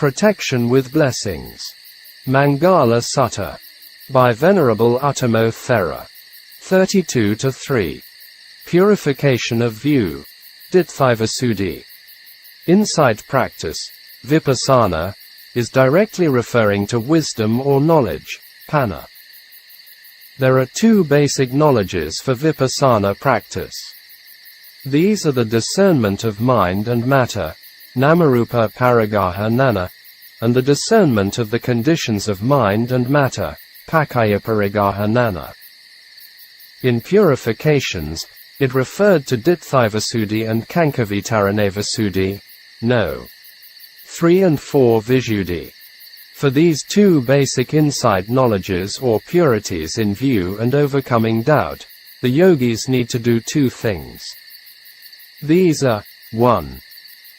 Protection with Blessings. Maṅgala Sutta. By Venerable Uttamo Thera. 32-3. Purification of View. Ditthivasuddhi. Insight practice, vipassana, is directly referring to wisdom or knowledge, panna. There are two basic knowledges for vipassana practice. These are the discernment of mind and matter, namarupa paragaha nana, and the discernment of the conditions of mind and matter, pakaya nana. In Purifications, it referred to ditthivasuddhi and kankavitaranavasuddhi, no. 3 and 4 visuddhi. For these two basic insight knowledges or purities in view and overcoming doubt, the yogis need to do two things. These are, 1.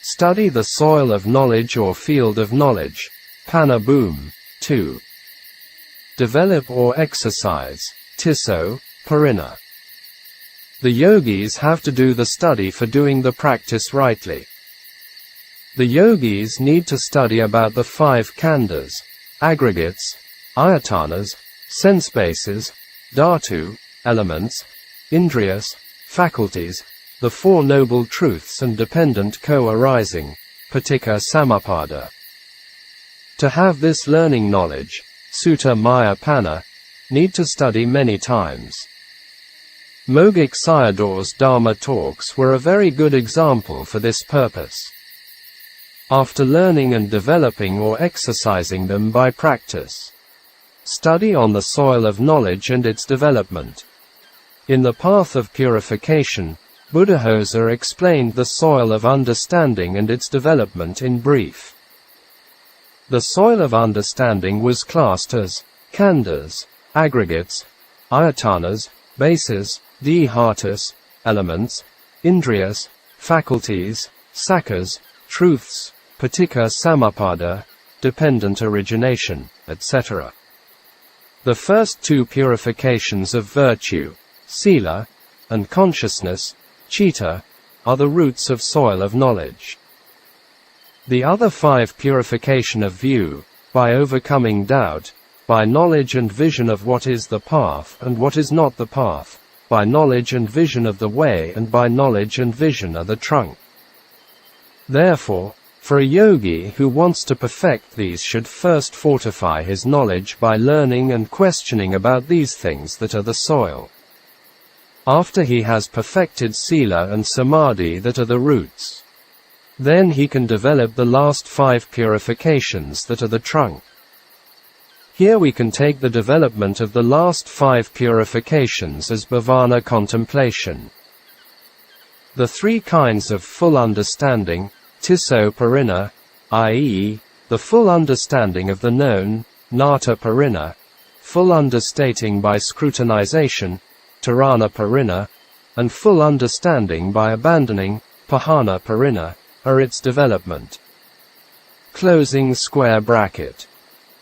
Study the soil of knowledge or field of knowledge, panna boom. 2. Develop or exercise, tiso, parina. The yogis have to do the study for doing the practice rightly. The yogis need to study about the 5 khandhas, aggregates, ayatanas, sense bases, dhatu, elements, indriyas, faculties, the 4 noble truths and dependent co-arising, paticca samuppada. To have this learning knowledge, sutta maya panna, need to study many times. Mogik Sayadaw's Dharma talks were a very good example for this purpose. After learning and developing or exercising them by practice, study on the soil of knowledge and its development. In the path of purification, Buddhaghosa explained the soil of understanding and its development in brief. The soil of understanding was classed as khandhas, aggregates, ayatanas, bases, dhatus, elements, indriyas, faculties, sakkha's, truths, paticca samuppada, dependent origination, etc. The first 2 purifications of virtue, sila, and consciousness, citta, are the roots of soil of knowledge. The other 5 purification of view, by overcoming doubt, by knowledge and vision of what is the path and what is not the path, by knowledge and vision of the way and by knowledge and vision are the trunk. Therefore, for a yogi who wants to perfect these should first fortify his knowledge by learning and questioning about these things that are the soil. After he has perfected sila and samadhi that are the roots, then he can develop the last 5 purifications that are the trunk. Here we can take the development of the last 5 purifications as bhavana contemplation. The 3 kinds of full understanding, tiso parina, i.e., the full understanding of the known, nata parina, full understating by scrutinization, tarana parina, and full understanding by abandoning, pahana parina, are its development. Closing square bracket.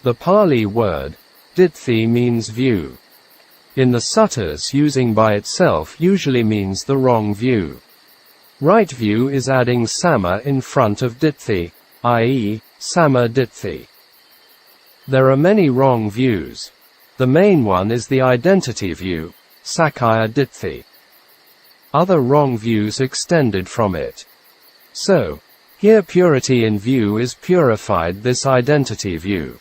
The Pali word, ditthi means view. In the suttas using by itself usually means the wrong view. Right view is adding sama in front of ditthi, i.e., sama ditthi. There are many wrong views. The main one is the identity view, sakkaya ditthi. Other wrong views extended from it. So, here purity in view is purified this identity view.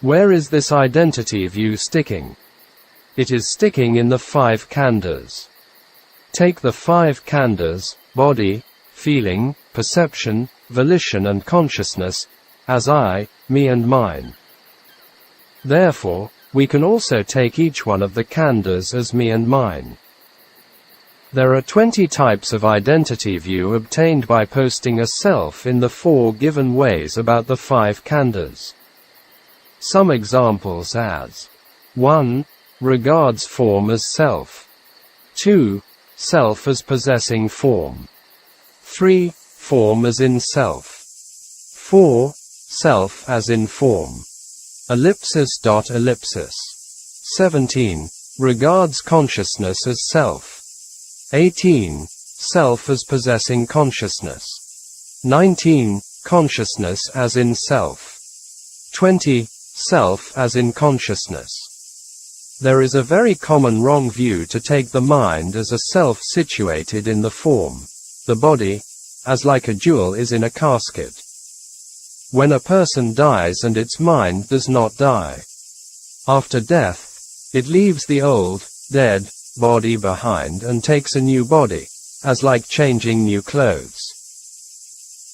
Where is this identity view sticking? It is sticking in the 5 khandhas. Take the 5 khandhas, body, feeling, perception, volition and consciousness, as I, me and mine. Therefore, we can also take each one of the khandhas as me and mine. There are 20 types of identity view obtained by posting a self in the 4 given ways about the 5 khandhas. Some examples as 1. Regards form as self. 2. Self as possessing form. 3. Form as in self. 4. Self as in form. Ellipsis. 17. Regards consciousness as self. 18. Self as possessing consciousness. 19. consciousness as in self. 20. Self as in consciousness. There is a very common wrong view to take the mind as a self situated in the form, the body, as like a jewel is in a casket. When a person dies and its mind does not die. After death, it leaves the old, dead, body behind and takes a new body, as like changing new clothes.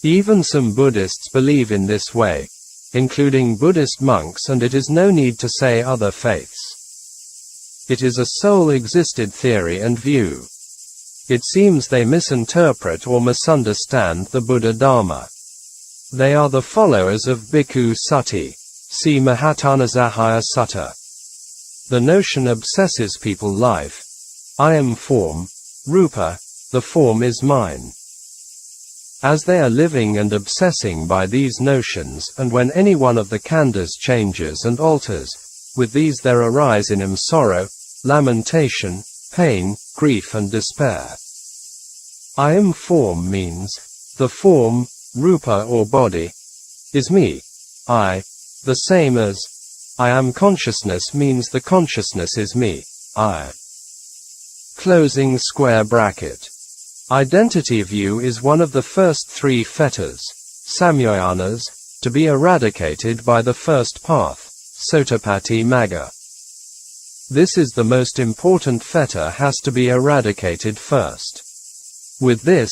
Even some Buddhists believe in this way, including Buddhist monks, and it is no need to say other faiths. It is a soul-existed theory and view. It seems they misinterpret or misunderstand the Buddha Dharma. They are the followers of Bhikkhu Sati, see Mahatthānasahaya Sutta. The notion obsesses people's life. I am form, rupa, the form is mine. As they are living and obsessing by these notions, and when any one of the khandhas changes and alters, with these there arise in him sorrow, lamentation, pain, grief and despair. I am form means, the form, rupa or body, is me, I, the same as, I am consciousness means the consciousness is me, I. Closing square bracket. Identity view is one of the first three fetters, samyayanas, to be eradicated by the first path, Sotapatti-magga. This is the most important fetter, has to be eradicated first. With this,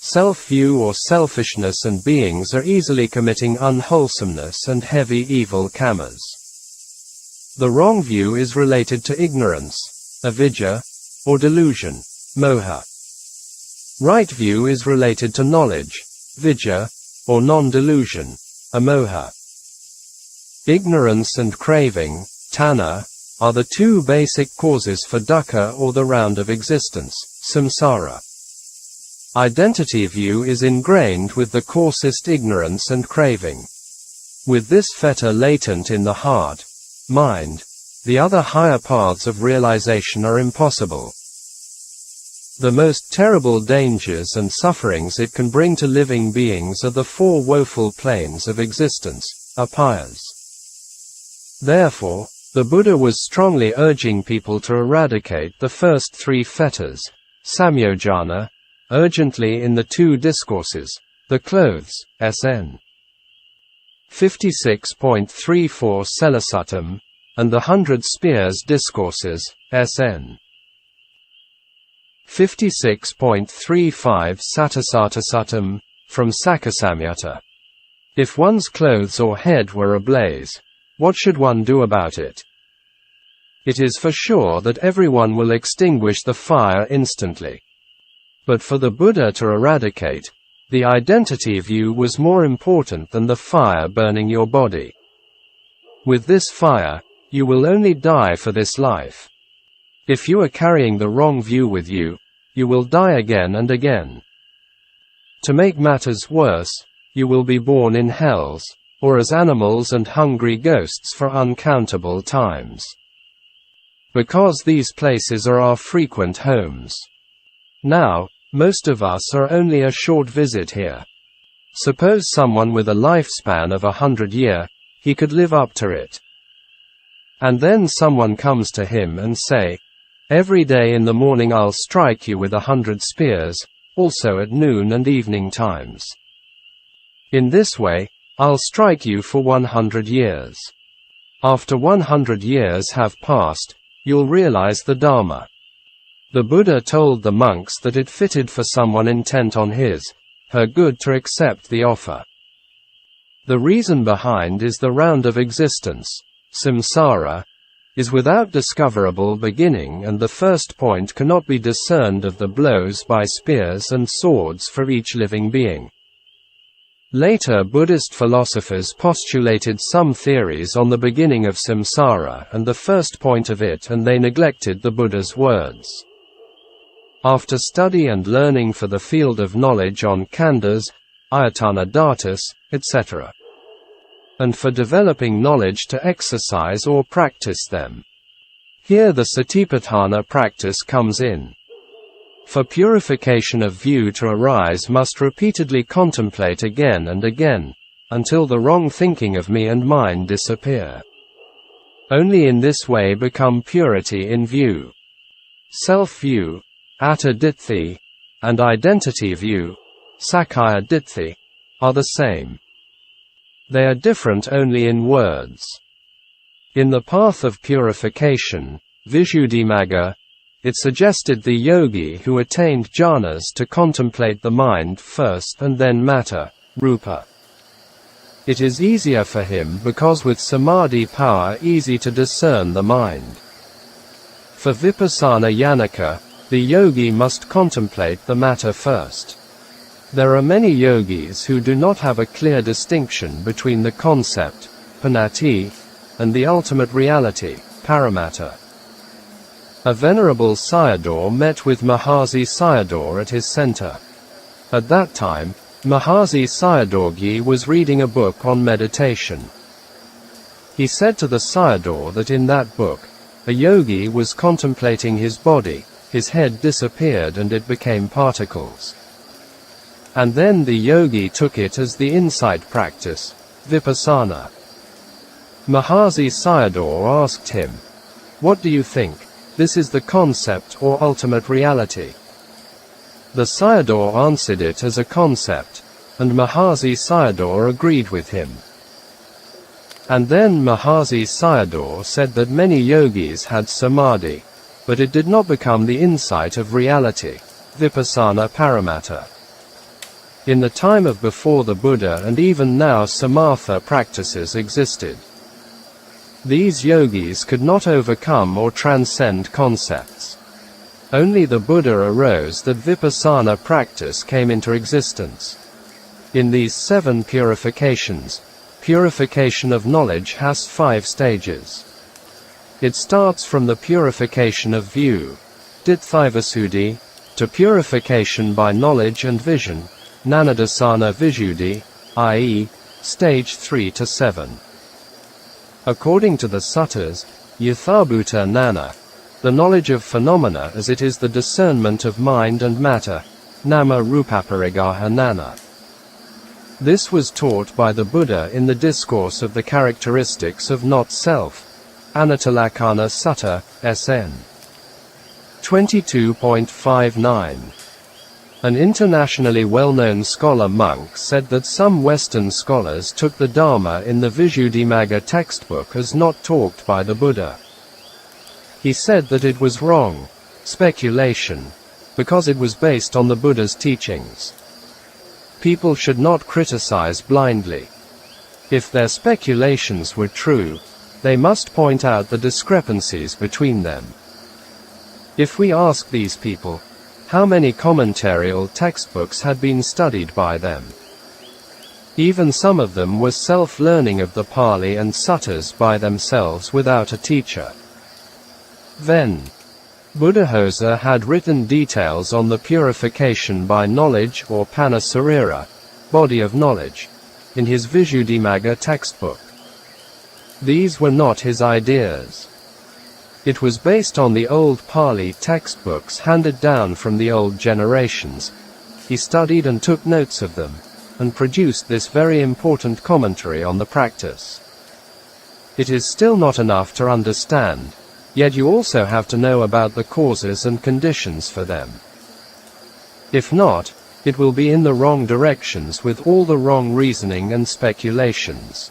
self-view or selfishness and beings are easily committing unwholesomeness and heavy evil kammas. The wrong view is related to ignorance, avidya, or delusion, moha. Right view is related to knowledge, vidya, or non-delusion, amoha. Ignorance and craving, tanha, are the two basic causes for dukkha or the round of existence, samsara. Identity view is ingrained with the coarsest ignorance and craving. With this fetter latent in the heart, mind, the other higher paths of realization are impossible. The most terrible dangers and sufferings it can bring to living beings are the four woeful planes of existence, apayas. Therefore, the Buddha was strongly urging people to eradicate the first three fetters, samyojana, urgently in the two discourses, the clothes, SN 56.34 Selasuttam, and the 100 Spears discourses, SN 56.35 Sattisatthasuttam, from Sakkasamyutta. If one's clothes or head were ablaze, what should one do about it? It is for sure that everyone will extinguish the fire instantly. But for the Buddha to eradicate, the identity view was more important than the fire burning your body. With this fire, you will only die for this life. If you are carrying the wrong view with you, you will die again and again. To make matters worse, you will be born in hells, or as animals and hungry ghosts for uncountable times. Because these places are our frequent homes. Now, most of us are only a short visit here. Suppose someone with a lifespan of 100 years, he could live up to it. And then someone comes to him and say, every day in the morning I'll strike you with 100 spears, also at noon and evening times. In this way, I'll strike you for 100 years. After 100 years have passed, you'll realize the Dharma. The Buddha told the monks that it fitted for someone intent on her good to accept the offer. The reason behind is the round of existence, samsara, is without discoverable beginning, and the first point cannot be discerned of the blows by spears and swords for each living being. Later Buddhist philosophers postulated some theories on the beginning of samsara and the first point of it, and they neglected the Buddha's words. After study and learning for the field of knowledge on khandhas, ayatana dhatus, etc. and for developing knowledge to exercise or practice them. Here the Satipatthāna practice comes in. For purification of view to arise must repeatedly contemplate again and again, until the wrong thinking of me and mine disappear. Only in this way become purity in view. Self-view, atta ditthi, and identity view, sakkaya ditthi, are the same. They are different only in words. In the path of purification, Visuddhimagga, it suggested the yogi who attained jhanas to contemplate the mind first and then matter, rupa. It is easier for him because with samadhi power easy to discern the mind. For vipassana yanaka, the yogi must contemplate the matter first. There are many yogis who do not have a clear distinction between the concept, panati, and the ultimate reality, paramatta. A venerable Sayadaw met with Mahasi Sayadaw at his center. At that time, Mahasi Sayadawji was reading a book on meditation. He said to the Sayadaw that in that book, a yogi was contemplating his body, his head disappeared and it became particles. And then the yogi took it as the insight practice, vipassana. Mahasi Sayadaw asked him, "What do you think? This is the concept or ultimate reality?" The Sayadaw answered it as a concept, and Mahasi Sayadaw agreed with him. And then Mahasi Sayadaw said that many yogis had samadhi, but it did not become the insight of reality, vipassana paramatta. In the time of before the Buddha and even now samatha practices existed. These yogis could not overcome or transcend concepts. Only the Buddha arose that vipassana practice came into existence. In these 7 purifications, purification of knowledge has 5 stages. It starts from the purification of view, ditthivasuddhi, to purification by knowledge and vision, nanadasana visuddhi, i.e., stage 3 to 7. According to the suttas, yathabhuta nana, the knowledge of phenomena as it is the discernment of mind and matter, nama rupaparigaha nana. This was taught by the Buddha in the discourse of the characteristics of not-self, Anattalakkhana Sutta, SN 22.59. An internationally well-known scholar monk said that some Western scholars took the Dharma in the Visuddhimagga textbook as not taught by the Buddha. He said that it was wrong, speculation, because it was based on the Buddha's teachings. People should not criticize blindly. If their speculations were true, they must point out the discrepancies between them. If we ask these people, how many commentarial textbooks had been studied by them? Even some of them were self-learning of the Pali and Suttas by themselves without a teacher. Then, Buddhaghosa had written details on the purification by knowledge or panasarira, body of knowledge, in his Visuddhimagga textbook. These were not his ideas. It was based on the old Pali textbooks handed down from the old generations. He studied and took notes of them, and produced this very important commentary on the practice. It is still not enough to understand, yet you also have to know about the causes and conditions for them. If not, it will be in the wrong directions with all the wrong reasoning and speculations.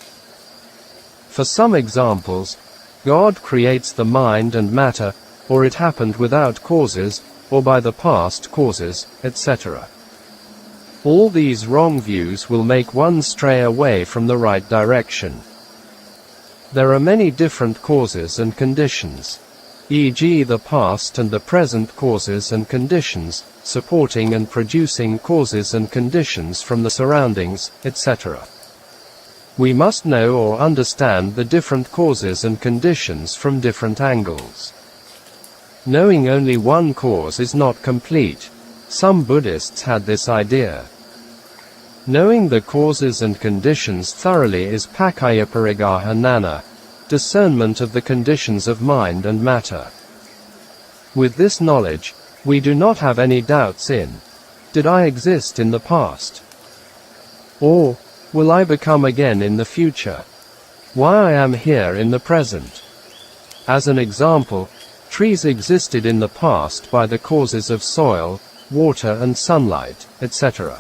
For some examples, God creates the mind and matter, or it happened without causes, or by the past causes, etc. All these wrong views will make one stray away from the right direction. There are many different causes and conditions, e.g. the past and the present causes and conditions, supporting and producing causes and conditions from the surroundings, etc. We must know or understand the different causes and conditions from different angles. Knowing only one cause is not complete. Some Buddhists had this idea. Knowing the causes and conditions thoroughly is paccaya nana, discernment of the conditions of mind and matter. With this knowledge, We do not have any doubts in, did I exist in the past? Or, will I become again in the future? Why I am here in the present? As an example, trees existed in the past by the causes of soil, water and sunlight, etc.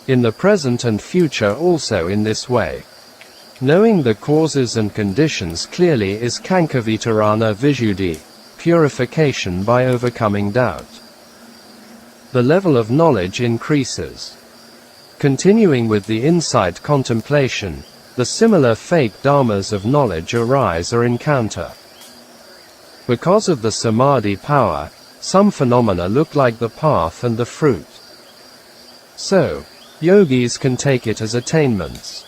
In the present and future also in this way. Knowing the causes and conditions clearly is Caṅkhavitarana Visuddhi, purification by overcoming doubt. The level of knowledge increases. Continuing with the insight contemplation, the similar fake dharmas of knowledge arise or encounter. Because of the samadhi power, some phenomena look like the path and the fruit. So, yogis can take it as attainments.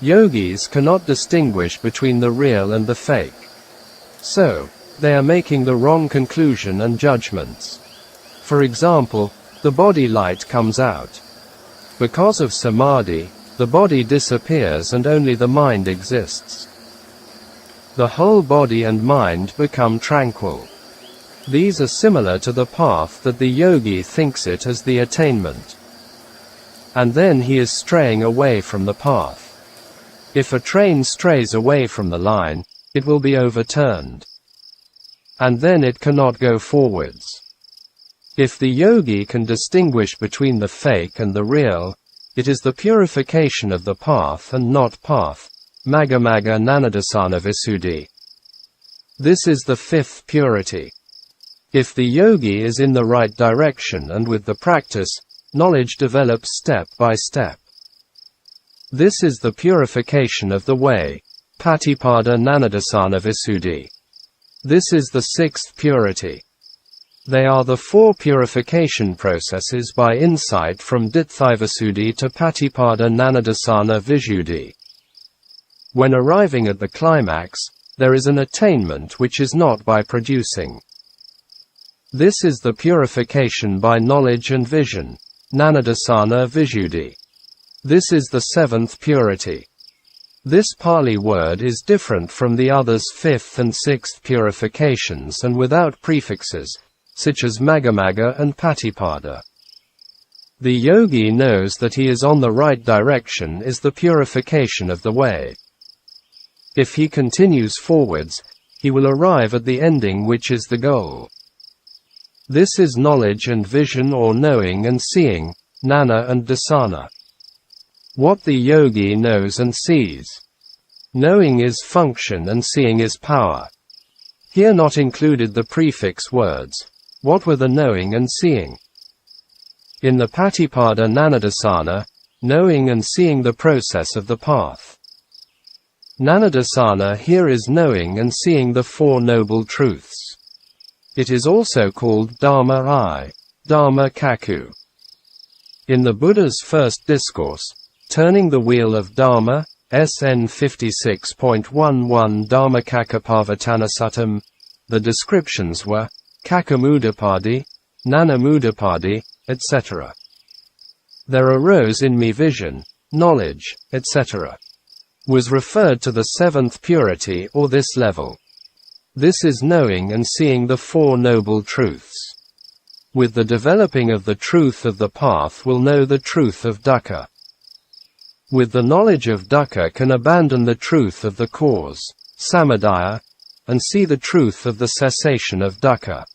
Yogis cannot distinguish between the real and the fake. So, they are making the wrong conclusion and judgments. For example, the body light comes out. Because of samadhi, the body disappears and only the mind exists. The whole body and mind become tranquil. These are similar to the path that the yogi thinks it as the attainment. And then he is straying away from the path. If a train strays away from the line, it will be overturned. And then it cannot go forwards. If the yogi can distinguish between the fake and the real, it is the purification of the path and not path, Maṅgala Sutta Visuddhi. This is the fifth purity. If the yogi is in the right direction and with the practice, knowledge develops step by step. This is the purification of the way, Patipadā Visuddhi. This is the sixth purity. They are the four purification processes by insight from Ditthivasuddhi to Patipadā Visuddhi. When arriving at the climax, there is an attainment which is not by producing. This is the purification by knowledge and vision, Nānadasana Visuddhi. This is the seventh purity. This Pali word is different from the others' fifth and sixth purifications and without prefixes, such as Maṅgala and Patipadā. The yogi knows that he is on the right direction is the purification of the way. If he continues forwards, he will arrive at the ending which is the goal. This is knowledge and vision or knowing and seeing, Jnana and Dasana. What the yogi knows and sees. Knowing is function and seeing is power. Here not included the prefix words. What were the knowing and seeing? In the Patipadā Nānadasana, knowing and seeing the process of the path. Nānadasana here is knowing and seeing the Four Noble Truths. It is also called Dharma I, Dharma Kaku. In the Buddha's first discourse, Turning the Wheel of Dharma, SN 56.11 Dharmakakapavatanasuttam, the descriptions were Kakamudapadi, Nanamudapadi, etc. There arose in me vision, knowledge, etc. Was referred to the seventh purity or this level. This is knowing and seeing the Four Noble Truths. With the developing of the truth of the path will know the truth of dukkha. With the knowledge of dukkha can abandon the truth of the cause, samadaya, and see the truth of the cessation of dukkha.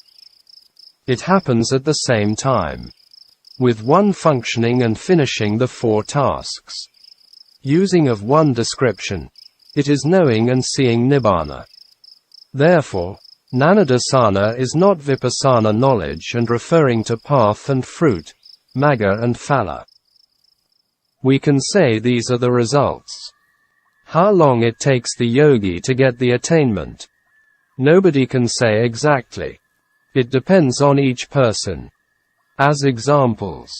It happens at the same time. With one functioning and finishing the four tasks. Using of one description. It is knowing and seeing nibbana. Therefore, Nānadasana is not vipassana knowledge and referring to path and fruit, magga and phala. We can say these are the results. How long it takes the yogi to get the attainment? Nobody can say exactly. It depends on each person. As examples,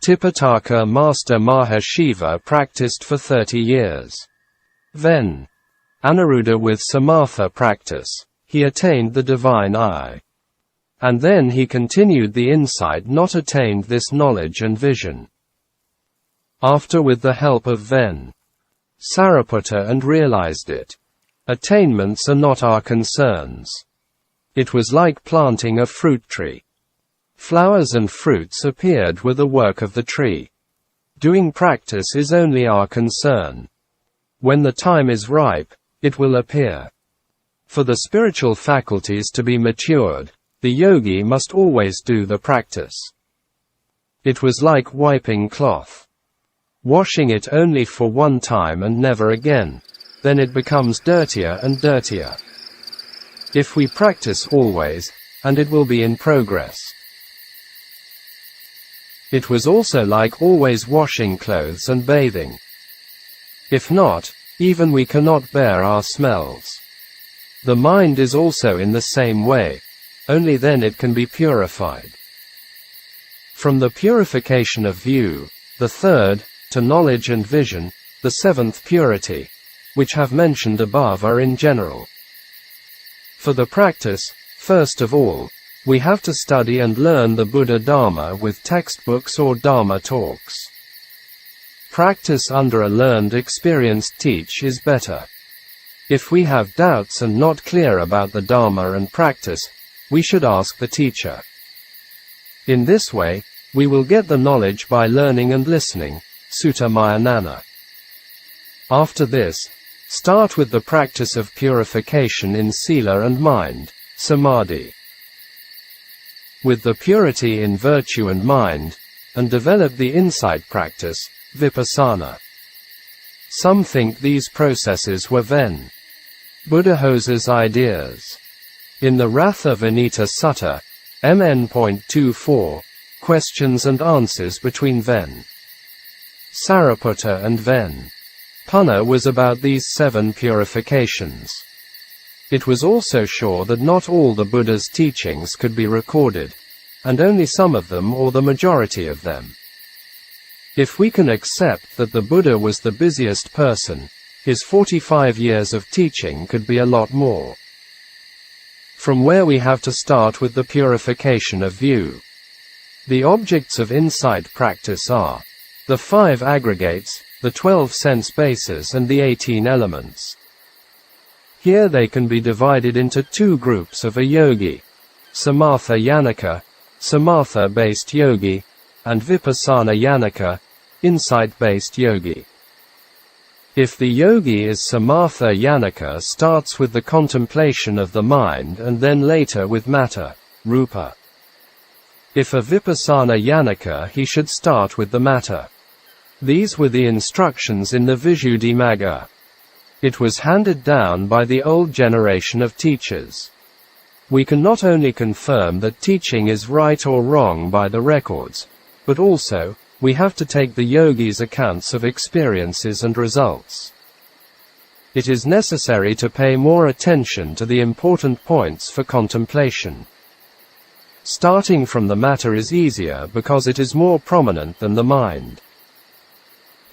Tipitaka Master Mahashiva practiced for 30 years. Then, Anuruddha with Samatha practice, he attained the divine eye. And then he continued the insight not attained this knowledge and vision. After with the help of Ven. Sariputta and realized it. Attainments are not our concerns. It was like planting a fruit tree. Flowers and fruits appeared were the work of the tree. Doing practice is only our concern. When the time is ripe, it will appear. For the spiritual faculties to be matured, the yogi must always do the practice. It was like wiping cloth. Washing it only for one time and never again, then it becomes dirtier and dirtier. If we practice always, and it will be in progress. It was also like always washing clothes and bathing. If not, even we cannot bear our smells. The mind is also in the same way, only then it can be purified. From the purification of view, the third, to knowledge and vision, the seventh purity, which have mentioned above are in general. For the practice, first of all, we have to study and learn the Buddha Dharma with textbooks or Dharma talks. Practice under a learned, experienced teacher is better. If we have doubts and not clear about the Dharma and practice, we should ask the teacher. In this way, we will get the knowledge by learning and listening, Sutta Mayanana. After this, start with the practice of purification in sila and mind, samadhi. With the purity in virtue and mind, and develop the insight practice, vipassana. Some think these processes were Ven. Buddha's ideas. In the Ratha Vinita Sutta, MN.24, questions and answers between Ven. Sariputta and Ven. Punna was about these 7 purifications. It was also sure that not all the Buddha's teachings could be recorded, and only some of them or the majority of them. If we can accept that the Buddha was the busiest person, his 45 years of teaching could be a lot more. From where we have to start with the purification of view. The objects of insight practice are the 5 aggregates, the 12 sense bases and the 18 elements. Here they can be divided into 2 groups of a yogi, Samatha Yanaka, Samatha-based yogi, and Vipassana Yanaka, insight-based yogi. If the yogi is Samatha Yanaka, starts with the contemplation of the mind and then later with matter, rupa. If a Vipassana Yanaka, he should start with the matter. These were the instructions in the Visuddhimagga. It was handed down by the old generation of teachers. We can not only confirm that teaching is right or wrong by the records, but also, we have to take the yogi's accounts of experiences and results. It is necessary to pay more attention to the important points for contemplation. Starting from the matter is easier because it is more prominent than the mind.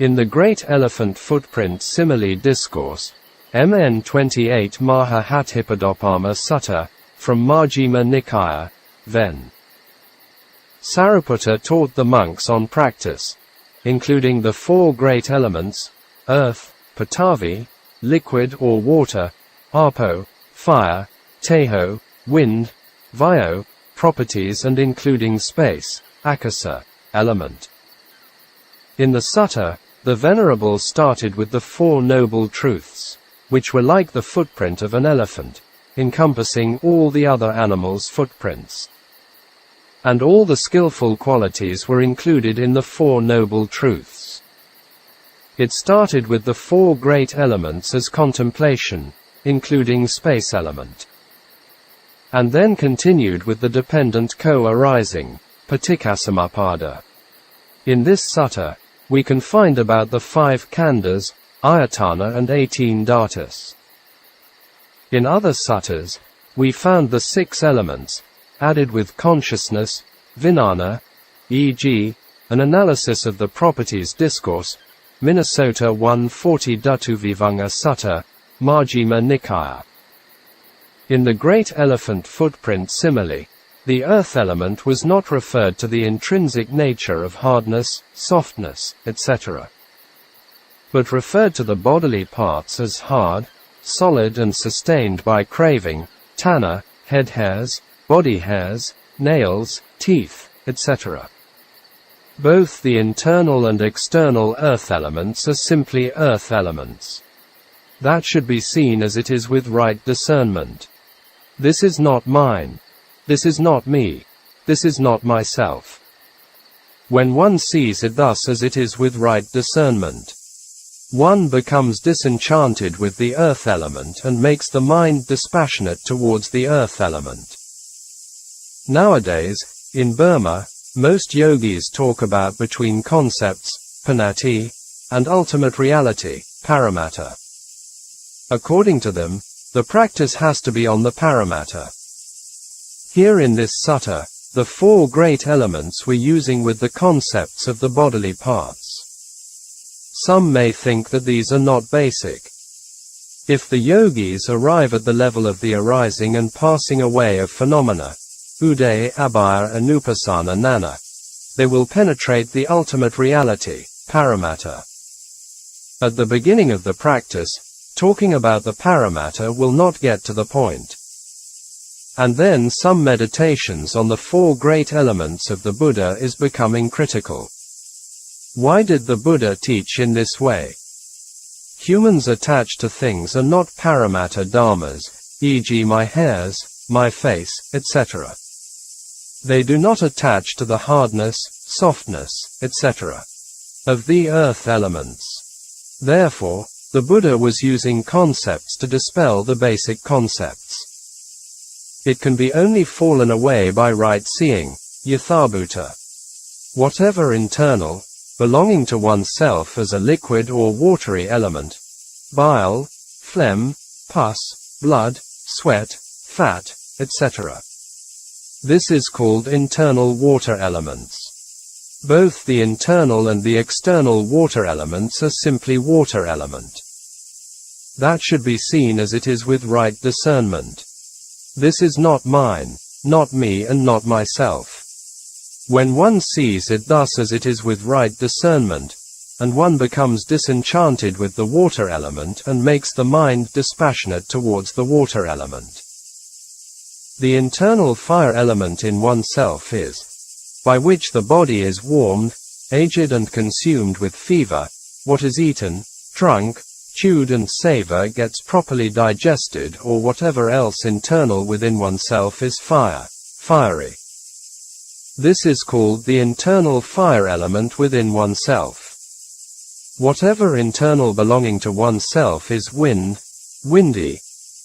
In the Great Elephant Footprint Simile Discourse, MN 28 Mahahathipadopama Sutta, from Majjhimā Nikāya, Ven. Sariputta taught the monks on practice, including the 4 great elements, earth, Patavi, liquid or water, Apo, fire, Teho, wind, Vayo, properties and including space, Akasa, element. In the sutta, the Venerable started with the 4 noble truths, which were like the footprint of an elephant, encompassing all the other animals' footprints. And all the skillful qualities were included in the 4 noble truths. It started with the 4 great elements as contemplation, including space element. And then continued with the dependent co-arising, Paticcasamuppada. In this sutta, we can find about the 5 khandhas, ayatana and 18 dhatus. In other suttas, we found the 6 elements, added with consciousness, vijnana, e.g., an analysis of the properties discourse, Minnesota 140 Dhutuvivanga Sutta, Majjhimā Nikāya. In the Great Elephant Footprint Simile, the earth element was not referred to the intrinsic nature of hardness, softness, etc., but referred to the bodily parts as hard, solid and sustained by craving, tanha, head hairs, body hairs, nails, teeth, etc. Both the internal and external earth elements are simply earth elements. That should be seen as it is with right discernment. This is not mine. This is not me. This is not myself. When one sees it thus as it is with right discernment, one becomes disenchanted with the earth element and makes the mind dispassionate towards the earth element. Nowadays, in Burma, most yogis talk about between concepts, panati, and ultimate reality, paramatta. According to them, the practice has to be on the paramatta. Here in this sutta, the four great elements we're using with the concepts of the bodily parts. Some may think that these are not basic. If the yogis arrive at the level of the arising and passing away of phenomena, uday abhaya anupassana nana, they will penetrate the ultimate reality, paramatta. At the beginning of the practice, talking about the paramatta will not get to the point. And then some meditations on the four great elements of the Buddha is becoming critical. Why did the Buddha teach in this way? Humans attached to things are not paramatta dharmas, e.g. my hairs, my face, etc. They do not attach to the hardness, softness, etc. of the earth elements. Therefore, the Buddha was using concepts to dispel the basic concepts. It can be only fallen away by right seeing, yathabhuta. Whatever internal, belonging to oneself as a liquid or watery element, bile, phlegm, pus, blood, sweat, fat, etc. This is called internal water elements. Both the internal and the external water elements are simply water element. That should be seen as it is with right discernment. This is not mine, not me and not myself. When one sees it thus as it is with right discernment, and one becomes disenchanted with the water element and makes the mind dispassionate towards the water element. The internal fire element in oneself is, by which the body is warmed, aged and consumed with fever, what is eaten, drunk, chewed and savor gets properly digested, or whatever else internal within oneself is fire, fiery. This is called the internal fire element within oneself. Whatever internal belonging to oneself is wind, windy,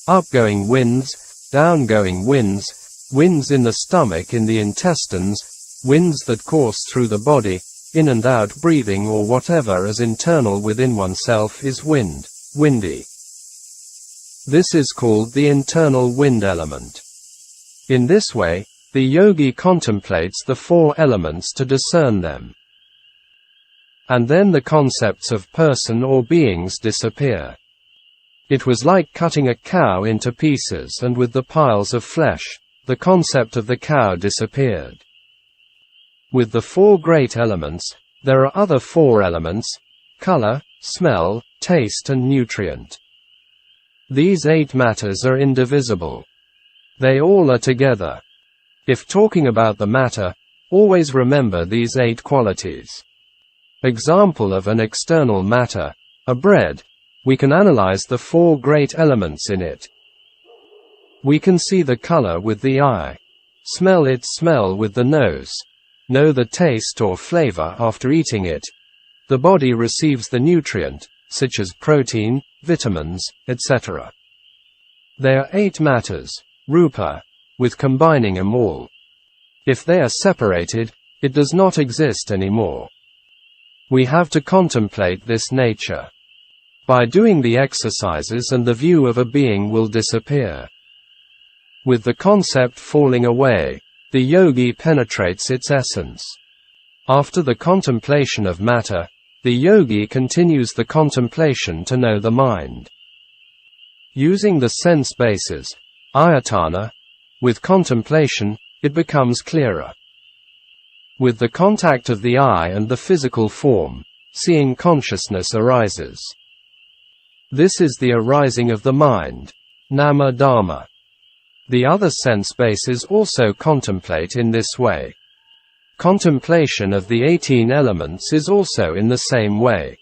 upgoing winds, downgoing winds, winds in the stomach, in the intestines, winds that course through the body, in and out breathing, or whatever is internal within oneself is wind, windy. This is called the internal wind element. In this way, the yogi contemplates the four elements to discern them. And then the concepts of person or beings disappear. It was like cutting a cow into pieces, and with the piles of flesh, the concept of the cow disappeared. With the four great elements, there are other four elements: color, smell, taste and nutrient. These 8 matters are indivisible. They all are together. If talking about the matter, always remember these 8 qualities. Example of an external matter, a bread. We can analyze the four great elements in it. We can see the color with the eye, smell its smell with the nose, know the taste or flavor after eating it. The body receives the nutrient, such as protein, vitamins, etc. There are 8 matters, rupa, with combining them all. If they are separated, it does not exist anymore. We have to contemplate this nature. By doing the exercises, and the view of a being will disappear. With the concept falling away, the yogi penetrates its essence. After the contemplation of matter, the yogi continues the contemplation to know the mind. Using the sense bases, ayatana, with contemplation, it becomes clearer. With the contact of the eye and the physical form, seeing consciousness arises. This is the arising of the mind, nama dharma. The other sense bases also contemplate in this way. Contemplation of the 18 elements is also in the same way.